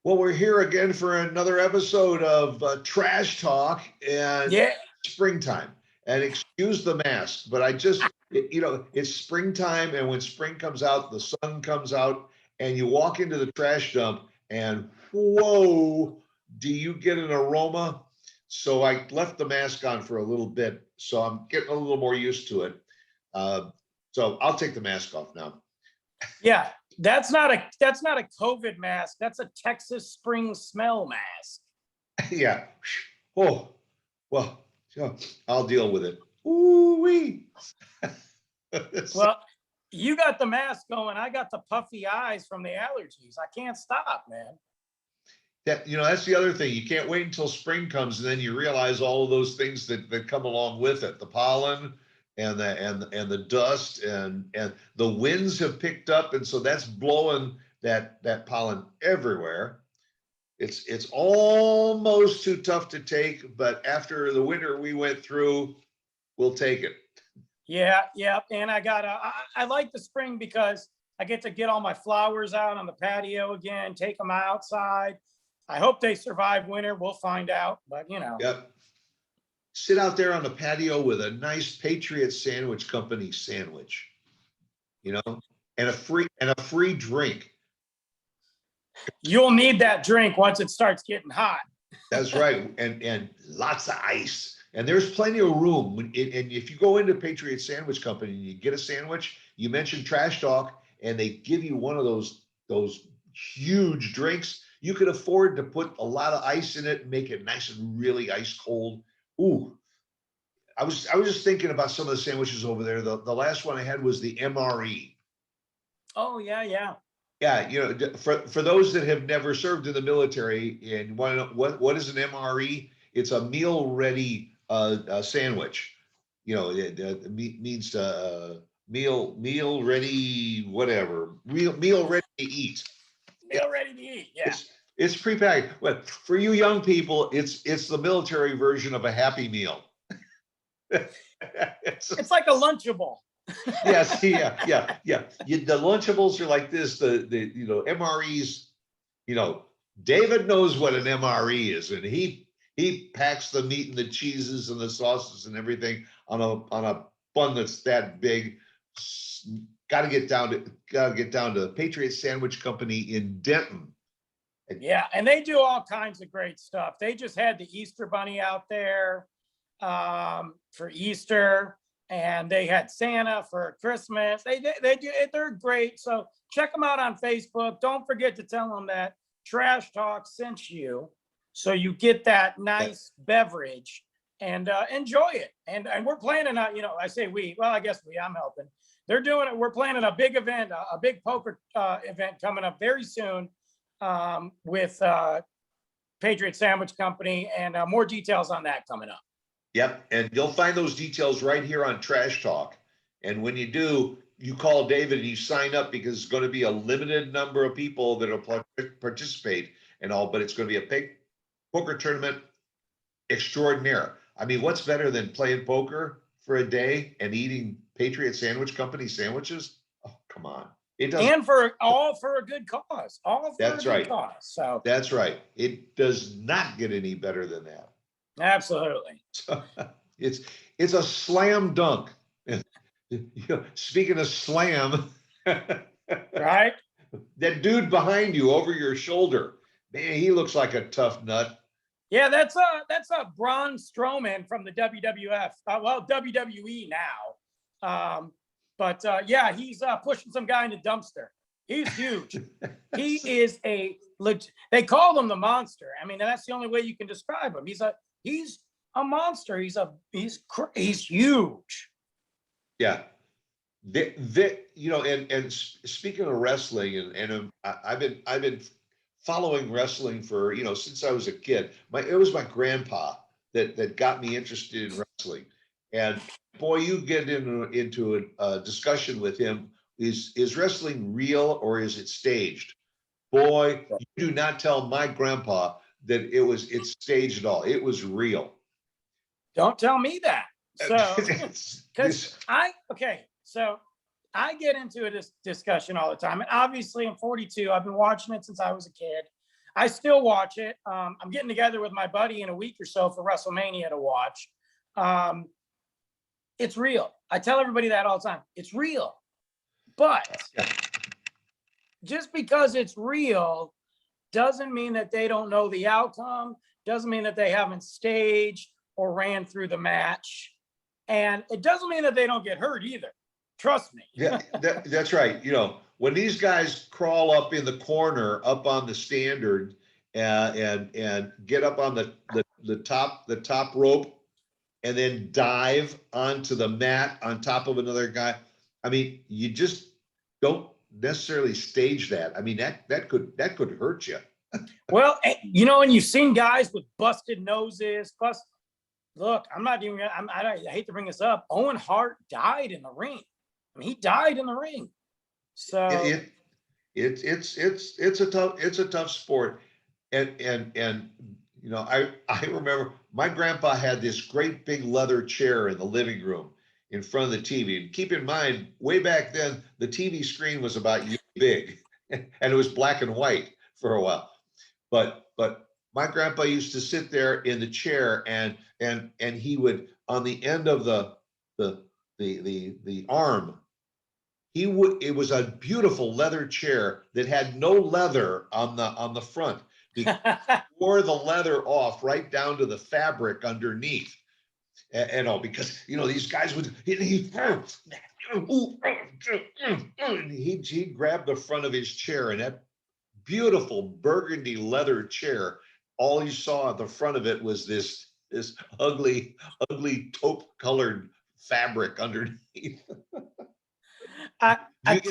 Well, we're here again for another episode of Trash Talk and Yeah. springtime. And excuse the mask, but it's springtime. And when spring comes out, the sun comes out, and you walk into the trash dump, and whoa, do you get an aroma? So I left the mask on for a little bit. So I'm getting a little more used to it. Uh, so I'll take the mask off now. Yeah. That's not a COVID mask. That's a Texas spring smell mask. Yeah. Oh, well, so I'll deal with it. Ooh wee. Well, you got the mask going. I got the puffy eyes from the allergies. I can't stop, man. That's the other thing. You can't wait until spring comes, and then you realize all of those things that come along with it. The pollen and the dust and the winds have picked up, and so that's blowing that pollen everywhere. It's almost too tough to take, but after the winter we went through, we'll take it. Yeah, yeah. And I like the spring because I get all my flowers out on the patio again, take them outside. I hope they survive winter. We'll find out, but Yep. Sit out there on the patio with a nice Patriot Sandwich Company sandwich, you know, and a free drink. you'll need that drink once it starts getting hot. That's right, and lots of ice. And there's plenty of room. And if you go into Patriot Sandwich Company and you get a sandwich, you mention Trash Talk, and they give you one of those huge drinks. You could afford to put a lot of ice in it and make it nice and really ice cold. Ooh, I was just thinking about some of the sandwiches over there. The last one I had was the MRE. Oh yeah, yeah. Yeah, for those that have never served in the military and want to know what is an MRE, it's a meal ready sandwich. It means meal ready, whatever, meal ready to eat. Meal ready to eat. Yeah. It's prepackaged. But for you young people, it's the military version of a Happy Meal. It's like a Lunchable. Yes, yeah. The Lunchables are like this. The MREs. David knows what an MRE is, and he packs the meat and the cheeses and the sauces and everything on a bun that's that big. Got to get down to the Patriot Sandwich Company in Denton. Yeah, and they do all kinds of great stuff. They just had the Easter Bunny out there for Easter, and they had Santa for Christmas. They're great. So check them out on Facebook. Don't forget to tell them that Trash Talk sent you, so you get that nice beverage and enjoy it. And we're planning on, I say we, well, I guess I'm helping. They're doing it. We're planning a big event, a big poker event coming up very soon with Patriot Sandwich Company, and more details on that coming up. Yep, and you'll find those details right here on Trash Talk. And when you do, you call David and you sign up, because it's going to be a limited number of people that will participate and all, but it's going to be a big poker tournament extraordinaire. I mean, what's better than playing poker for a day and eating Patriot Sandwich Company sandwiches? Oh, come on. It does, and for a good cause. That's right. Cause. So that's right. It does not get any better than that. Absolutely. So, it's a slam dunk. Speaking of slam, right? That dude behind you over your shoulder, man, he looks like a tough nut. Yeah, that's a Braun Strowman from the WWF. WWE now. But yeah, he's pushing some guy in the dumpster. He's huge. He is they call him the monster. I mean, that's the only way you can describe him. He's a monster. He's huge. Yeah. And speaking of wrestling, and I've been following wrestling for, since I was a kid. It was my grandpa that got me interested in wrestling. And boy, you get into a discussion with him. Is wrestling real or is it staged? Boy, you do not tell my grandpa that it's staged at all. It was real. Don't tell me that. So, so I get into this discussion all the time. And obviously I'm 42. I've been watching it since I was a kid. I still watch it. I'm getting together with my buddy in a week or so for WrestleMania to watch. It's real. I tell everybody that all the time. It's real. But just because it's real doesn't mean that they don't know the outcome, doesn't mean that they haven't staged or ran through the match. And it doesn't mean that they don't get hurt either. Trust me. Yeah, that's right. You know, when these guys crawl up in the corner, up on the standard, and get up on the top rope, and then dive onto the mat on top of another guy. I mean, you just don't necessarily stage that. I mean, that could hurt you. Well, you know, and you've seen guys with busted noses. Look, I'm not even. I hate to bring this up. Owen Hart died in the ring. I mean, he died in the ring. So it's a tough sport, and you know, I remember my grandpa had this great big leather chair in the living room in front of the TV. And keep in mind, way back then, the TV screen was about big, and it was black and white for a while. But my grandpa used to sit there in the chair, and he would, on the end of the arm, it was a beautiful leather chair that had no leather on the front. He wore the leather off right down to the fabric underneath, and all, because you know these guys would he'd grab the front of his chair, and that beautiful burgundy leather chair, all you saw at the front of it was this ugly taupe colored fabric underneath. You get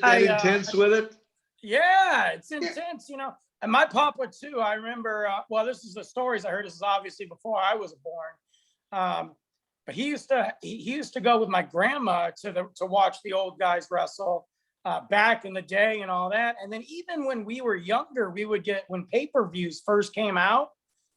that intense with it? Yeah, it's intense, you know. And my papa too. I remember. Well, this is the stories I heard. This is obviously before I was born. But he used to go with my grandma to watch the old guys wrestle back in the day and all that. And then even when we were younger, we would get, when pay-per-views first came out,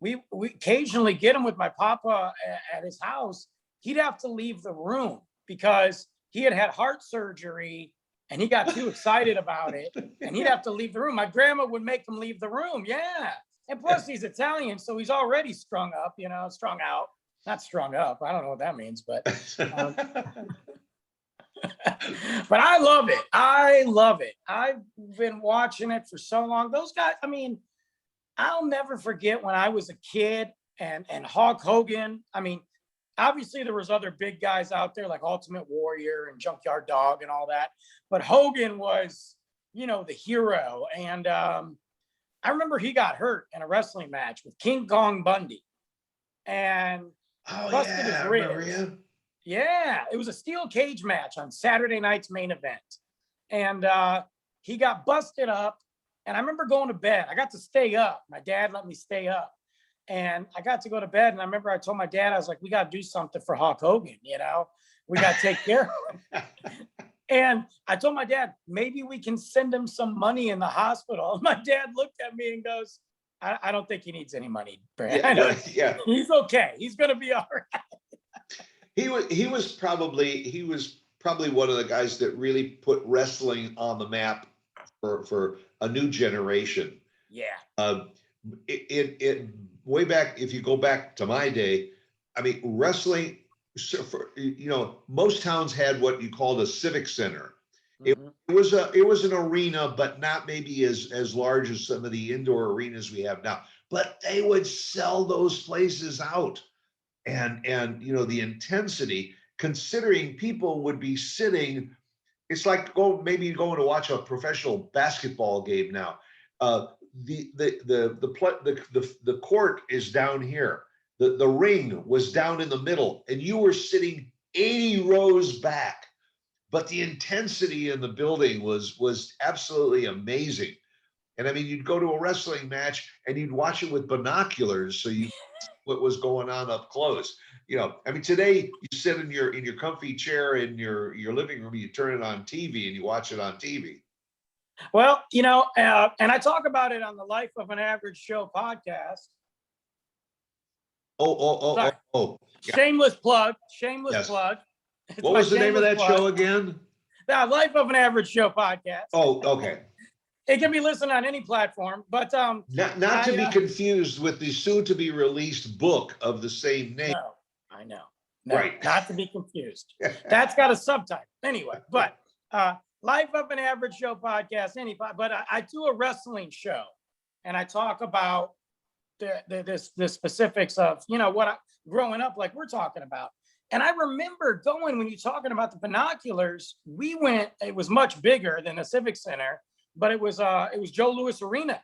we occasionally get them with my papa at his house. He'd have to leave the room because he had heart surgery and he got too excited about it, and he'd have to leave the room. My grandma would make him leave the room. Yeah. And plus he's Italian, so he's already strung up, you know, strung out, not strung up. I don't know what that means, but, but I love it. I love it. I've been watching it for so long. Those guys, I mean, I'll never forget when I was a kid and Hulk Hogan. I mean, obviously there was other big guys out there like Ultimate Warrior and Junkyard Dog and all that, but Hogan was, you know, the hero. And I remember he got hurt in a wrestling match with King Kong Bundy and busted his ribs. Yeah, it was a steel cage match on Saturday night's main event. And he got busted up. And I remember going to bed. I got to stay up. My dad let me stay up. And I got to go to bed. And I remember I told my dad, I was like, we got to do something for Hulk Hogan, you know? We got to take care of him. And I told my dad, maybe we can send him some money in the hospital. And my dad looked at me and goes, I don't think he needs any money, Brad. Yeah. He's okay. He's going to be all right. He was probably one of the guys that really put wrestling on the map for a new generation. Yeah. It way back, if you go back to my day, I mean, wrestling, you know, most towns had what you called a civic center. Mm-hmm. It was an arena, but not maybe as large as some of the indoor arenas we have now. But they would sell those places out, and you know, the intensity, considering people would be sitting. It's like maybe going to watch a professional basketball game now. The court is down here. The ring was down in the middle, and you were sitting 80 rows back. But the intensity in the building was absolutely amazing. And I mean, you'd go to a wrestling match and you'd watch it with binoculars, so you what was going on up close. You know, I mean, today you sit in your comfy chair in your living room, you turn it on TV and you watch it on TV. Well, you know, and I talk about it on the Life of an Average Show podcast. Oh. Yeah. Shameless plug. Shameless plug. What was the name of that show again? The Life of an Average Show podcast. Oh, okay. It can be listened on any platform, but Not to be I confused with the soon to be released book of the same name. no, I know. No, Right. not to be confused. That's got a subtitle anyway. But Life of an Average Joe podcast, but I do a wrestling show, and I talk about the specifics of what growing up, like we're talking about. And I remember going, when you're talking about the binoculars, we went. It was much bigger than the Civic Center, but it was Joe Louis Arena,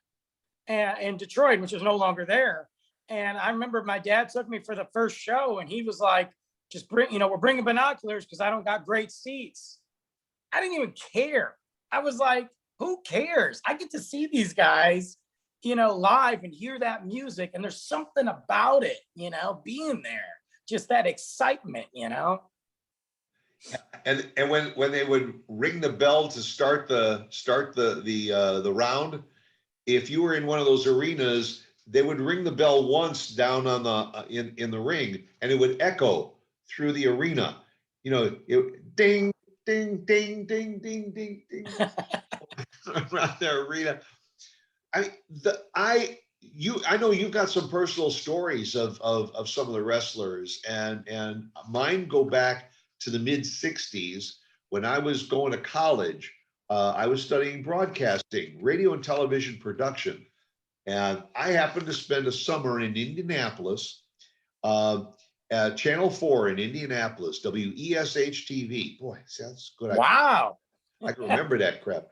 in Detroit, which is no longer there. And I remember my dad took me for the first show, and he was like, "Just bring, we're bringing binoculars because I don't got great seats." I didn't even care. I was like, "Who cares? I get to see these guys, live and hear that music, and there's something about it, being there, just that excitement, And when they would ring the bell to start the round, if you were in one of those arenas, they would ring the bell once down on the in the ring, and it would echo through the arena. Ding, ding, ding, ding, ding, ding, ding around the arena. I know you've got some personal stories of some of the wrestlers, and mine go back to the mid '60s when I was going to college. I was studying broadcasting, radio and television production, and I happened to spend a summer in Indianapolis, at Channel 4 in Indianapolis, WESH TV. Boy, that's good. Wow. I can remember that crap.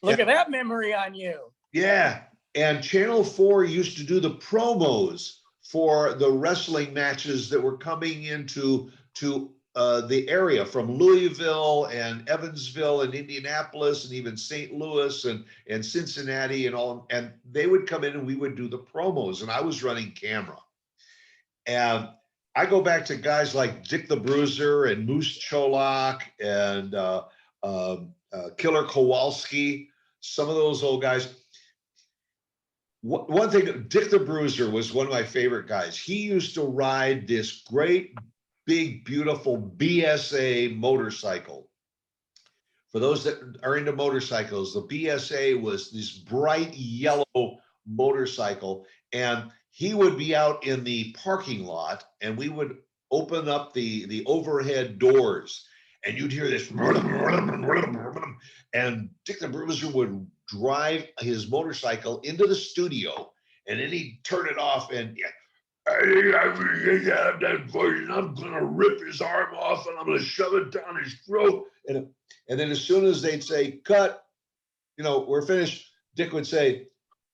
Look at that memory on you. Yeah. And Channel 4 used to do the promos for the wrestling matches that were coming into the area from Louisville and Evansville and Indianapolis and even St. Louis and Cincinnati and all. And they would come in and we would do the promos. And I was running camera. And I go back to guys like Dick the Bruiser and Moose Cholak and Killer Kowalski, some of those old guys. One thing, Dick the Bruiser was one of my favorite guys. He used to ride this great, big, beautiful BSA motorcycle. For those that are into motorcycles, the BSA was this bright yellow motorcycle, and he would be out in the parking lot, and we would open up the overhead doors, and you'd hear this, and Dick the Bruiser would drive his motorcycle into the studio, and then he'd turn it off, and that voice, I'm gonna rip his arm off, and I'm gonna shove it down his throat, and then as soon as they'd say cut, we're finished, Dick would say,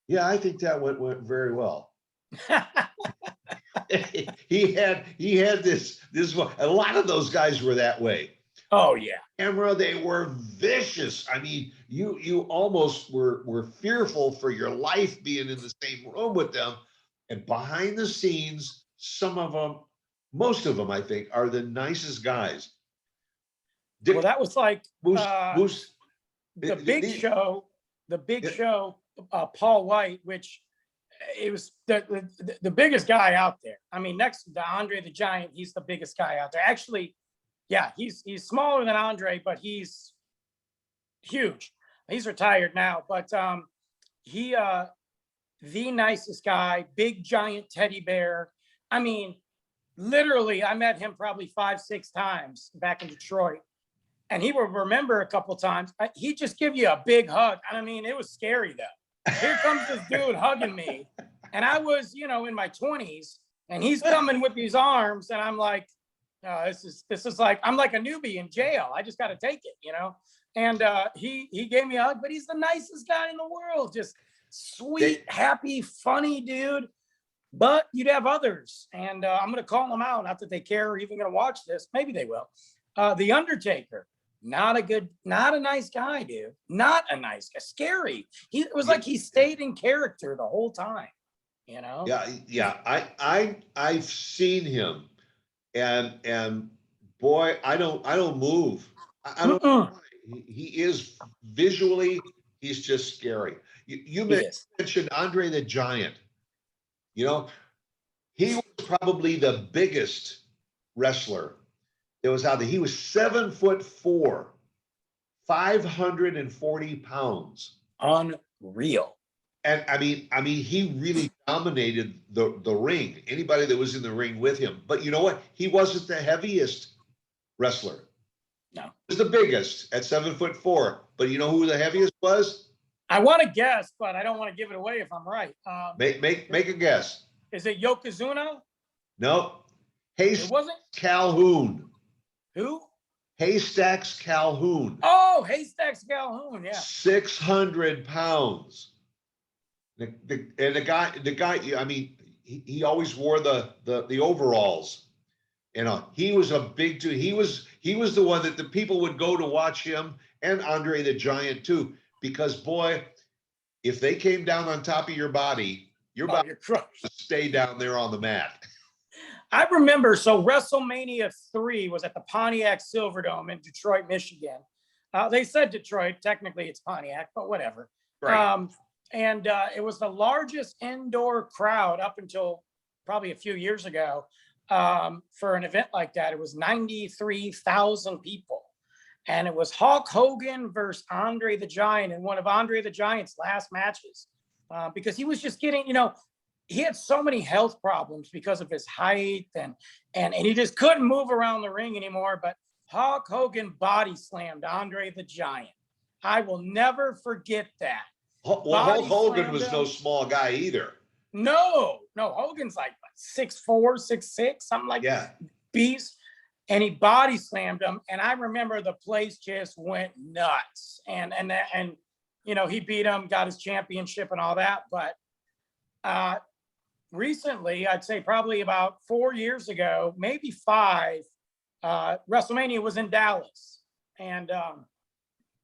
"Yeah, I think that went very well." he had this a lot of those guys were that way. Oh yeah. Camera, they were vicious. I mean, you almost were fearful for your life being in the same room with them. And behind the scenes, some of them, most of them, I think, are the nicest guys. Well, that was like Moose, the big show, Paul White, which it was the biggest guy out there. I mean, next to Andre the Giant, he's the biggest guy out there. Actually, yeah, he's smaller than Andre, but he's huge. He's retired now, but he the nicest guy, big giant teddy bear. I mean, literally, I met him probably 5-6 times back in Detroit, and he will remember a couple times. He'd just give you a big hug. I mean, it was scary though. Here comes this dude hugging me, and I was, in my 20s, and he's coming with these arms, and I'm like, this is like, I'm like a newbie in jail. I just got to take it, And he gave me a hug, but he's the nicest guy in the world. Just sweet, happy, funny dude. But you'd have others, and I'm going to call them out. Not that they care or even going to watch this. Maybe they will. The Undertaker, not a nice guy, dude. Not a nice guy. Scary. It was like he stayed in character the whole time. Yeah. I've seen him, and boy, I don't move. I don't know why. He is visually, he's just scary. You mentioned Andre the Giant. He was probably the biggest wrestler that was out there. He was 7'4", 540 pounds. real. And he really dominated the ring. Anybody that was in the ring with him. But you know what? He wasn't the heaviest wrestler. No, He was the biggest at 7'4". But you know who the heaviest was? I want to guess, but I don't want to give it away if I'm right. Make a guess. Is it Yokozuna? No. It wasn't. Calhoun. Who? Haystacks Calhoun. Oh, Haystacks Calhoun. Yeah. 600 pounds. And the guy. I mean, he always wore the overalls. You know, he was a big dude. He was the one that the people would go to watch him, and Andre the Giant too, because boy, if they came down on top of your body, your body you're crushed. would stay down there on the mat. I remember, so WrestleMania 3 was at the Pontiac Silverdome in Detroit, Michigan. They said Detroit, technically it's Pontiac, but whatever. Right. And it was the largest indoor crowd up until probably a few years ago for an event like that. It was 93,000 people. And it was Hulk Hogan versus Andre the Giant in one of Andre the Giant's last matches. Because he was just getting, he had so many health problems because of his height and he just couldn't move around the ring anymore. But Hulk Hogan body slammed Andre the Giant. I will never forget that. Well, Hulk Hogan was no small guy either. No, Hogan's like 6'4", 6'6", something like that. Beast. And he body slammed him. And I remember the place just went nuts. And he beat him, got his championship and all that. But recently, I'd say probably about 4 years ago, maybe 5, WrestleMania was in Dallas. And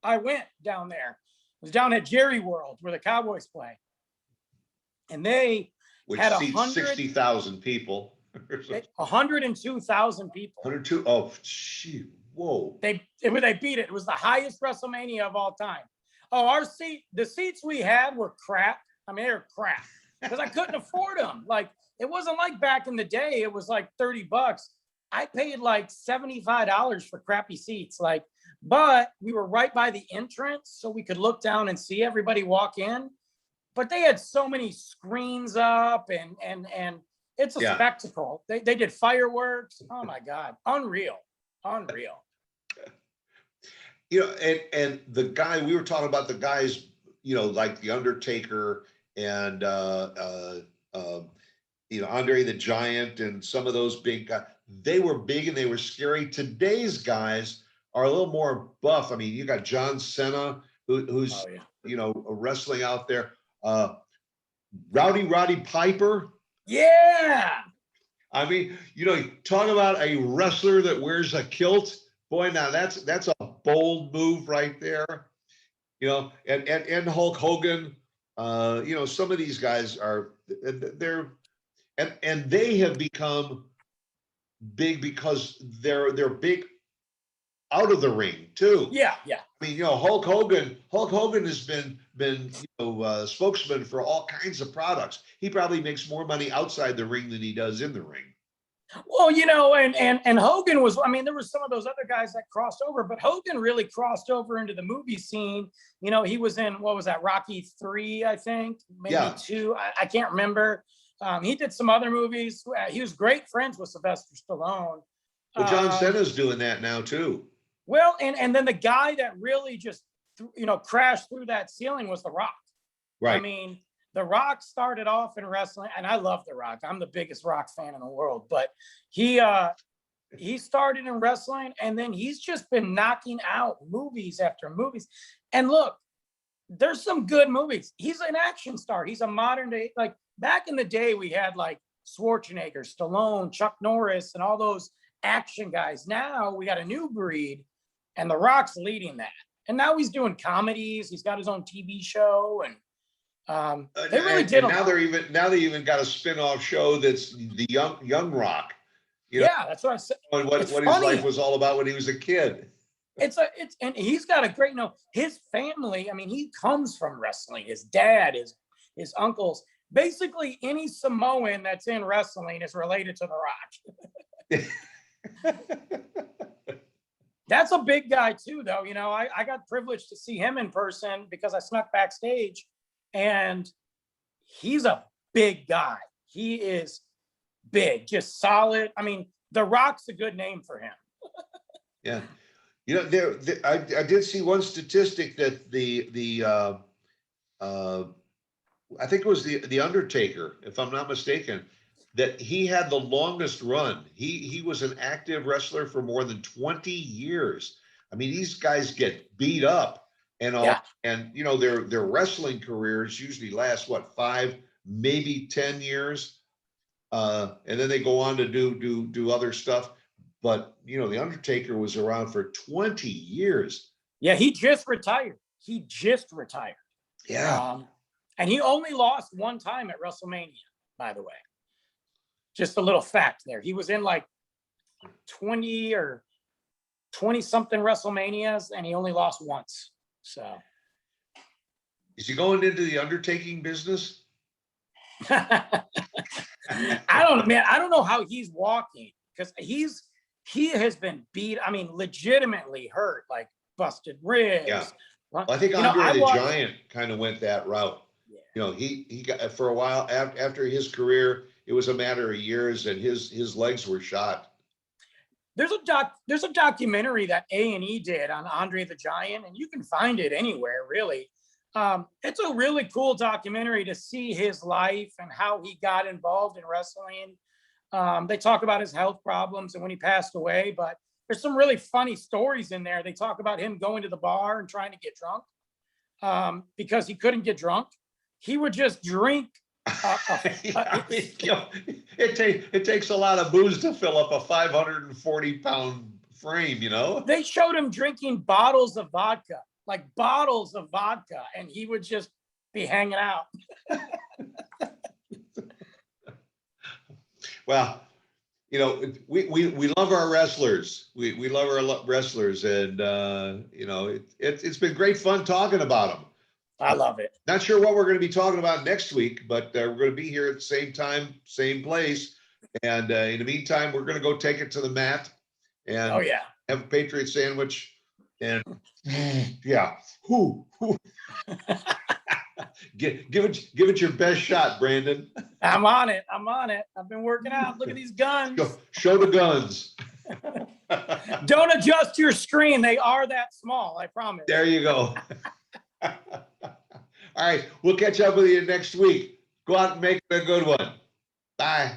I went down there. It was down at Jerry World where the Cowboys play. And they had 60,000 people. 102,000 people. 102. Oh, shoot. Whoa. They beat it. It was the highest WrestleMania of all time. Oh, the seats we had were crap. I mean, they were crap because I couldn't afford them. Like, it wasn't like back in the day. It was like $30. I paid like $75 for crappy seats. But we were right by the entrance, so we could look down and see everybody walk in. But they had so many screens up and it's a spectacle. They did fireworks. Oh my God. Unreal. And the guy, we were talking about the guys, like the Undertaker and Andre the Giant and some of those big guys. They were big and they were scary. Today's guys are a little more buff. I mean, you got John Cena, who's wrestling out there. Roddy Piper. Yeah. I mean, talk about a wrestler that wears a kilt. Boy, now that's a bold move right there. And Hulk Hogan. Some of these guys they're they have become big because they're big out of the ring too. Yeah. I mean, Hulk Hogan has been spokesman for all kinds of products. He probably makes more money outside the ring than he does in the ring. Well, and Hogan was, I mean, there were some of those other guys that crossed over, but Hogan really crossed over into the movie scene. He was in, what was that, Rocky 3, I think, maybe 2. I can't remember. He did some other movies. He was great friends with Sylvester Stallone. Well, John Cena's doing that now too. Well, and then the guy that really just, crashed through that ceiling was The Rock. Right. I mean, The Rock started off in wrestling, and I love The Rock. I'm the biggest Rock fan in the world, but he started in wrestling, and then he's just been knocking out movies after movies. And look, there's some good movies. He's an action star. He's a modern day, like back in the day, we had like Schwarzenegger, Stallone, Chuck Norris, and all those action guys. Now we got a new breed, and The Rock's leading that. And now he's doing comedies. He's got his own TV show, and they really did. And now they even got a spin-off show that's the young Rock. That's what I said. What his life was all about when he was a kid. And he's got a great, his family. I mean, he comes from wrestling. His dad, his uncles, basically any Samoan that's in wrestling is related to The Rock. That's a big guy too, though. I got privileged to see him in person because I snuck backstage And he's a big guy. He is big, just solid. I mean, The Rock's a good name for him. Yeah. You know, I did see one statistic that I think it was the Undertaker, if I'm not mistaken, that he had the longest run. He was an active wrestler for more than 20 years. I mean, these guys get beat up and all, Yeah. and you know, their wrestling careers usually last what, 5, maybe 10 years. And then they go on to do other stuff. But you know, the Undertaker was around for 20 years. Yeah, he just retired. Yeah. And he only lost one time at WrestleMania, by the way. Just a little fact there. He was in like 20 or 20 something WrestleManias, and he only lost once. So Is he going into the undertaking business? I don't know, man. I don't know how he's walking, because he has been beat. I mean, legitimately hurt, like busted ribs. Yeah. Well, I think Andre the Giant kind of went that route. Yeah. You know, he got, for a while after his career, it was a matter of years, and his legs were shot. There's a documentary that A&E did on Andre the Giant, and you can find it anywhere, really. It's a really cool documentary to see his life and how he got involved in wrestling. They talk about his health problems and when he passed away, but there's some really funny stories in there. They talk about him going to the bar and trying to get drunk because he couldn't get drunk. He would just drink. I mean, you know, it takes a lot of booze to fill up a 540-pound frame, you know? They showed him drinking bottles of vodka, like bottles of vodka, and he would just be hanging out. Well, you know, we love our wrestlers. We love our wrestlers, and you know, it's been great fun talking about them. I love it. Not sure what we're going to be talking about next week, but we're going to be here at the same time, same place. And in the meantime, we're going to go take it to the mat and have a Patriot sandwich. And yeah, give it your best shot, Brandon. I'm on it. I've been working out. Look at these guns. Show the guns. Don't adjust your screen. They are that small, I promise. There you go. All right, we'll catch up with you next week. Go out and make it a good one. Bye.